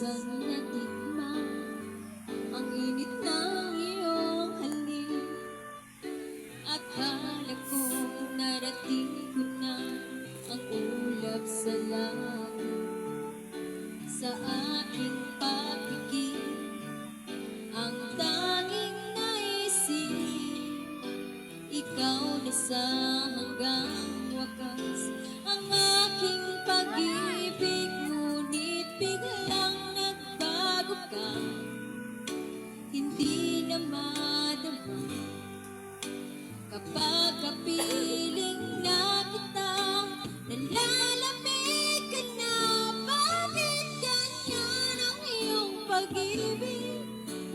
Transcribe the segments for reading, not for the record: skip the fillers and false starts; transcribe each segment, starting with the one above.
minsan natikman ang init ng iyong halik. Akala ko narating ko na ang ulap sa langit. Sa aking papikit ang tanging naisip, ikaw na sa hanggang wakas ang aking pag-ibig. Ngunit biglang nagbago ka, hindi na madama kapag kapiling na kita. Nalalamig ka na, bakit ganyan ang iyong pag-ibig?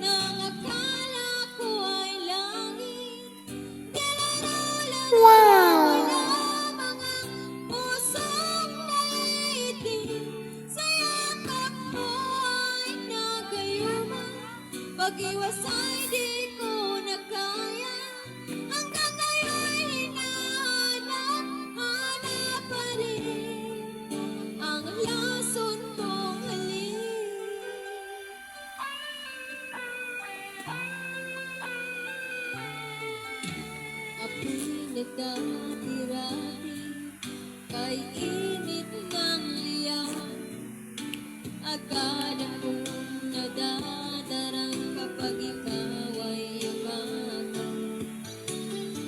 Nang akala ko ay langit, nilalaro lamang ang pusong naiitim. Sa yakap mo ay nagayuma, pag-iwas ay di ko na kaya. Hanggang ngayon'y hinahanap-hanap pa rin ang lason mong halik. Ako'y nagdadirabi kay init ng liyaw. Akala kong nadadarang kapag ikaw ay umagat.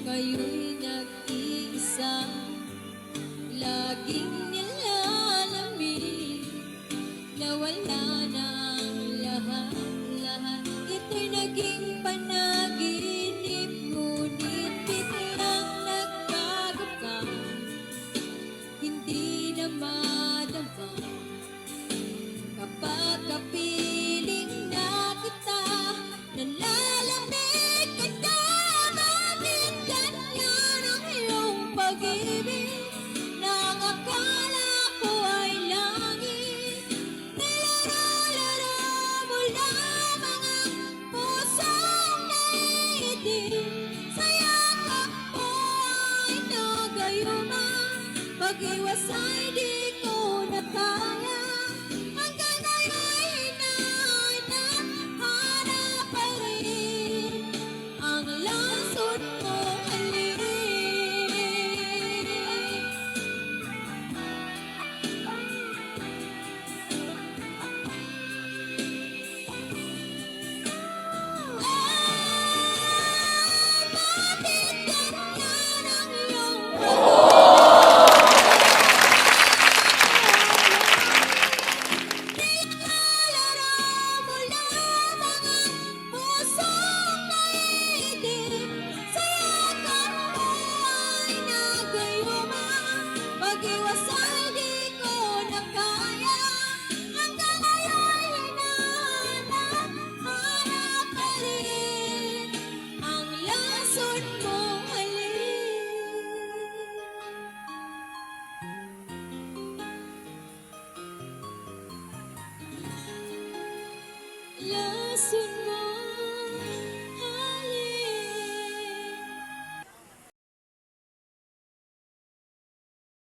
Ngayon'y nag-iisa, laging nilalamig, na wala na ang lahat-lahat. Ito'y naging panaginip, ngunit biglang nagbago ka, hindi na madama kapag kapiling na kita. Nalalamig ka na, bakit ganyan ang iyong pag-ibig? Nang akala ko ay langit, nilalaro mo lamang ang pusong naiitim. Sa yakap mo ay nagayuma, pag-iwas ay di ko na kaya. Hanggang ngayon'y hinahanap pa rin ang lason mong halik. Bakit ganyan ang iyong nilalaro mo lamang ang pusong naiitim. Sa yakap mo ay nagayuma, pag-iwas ay di ko na kaya. Hanggang ngayon'y hinahanap-hanap pa rin ang lason mong halik. Lason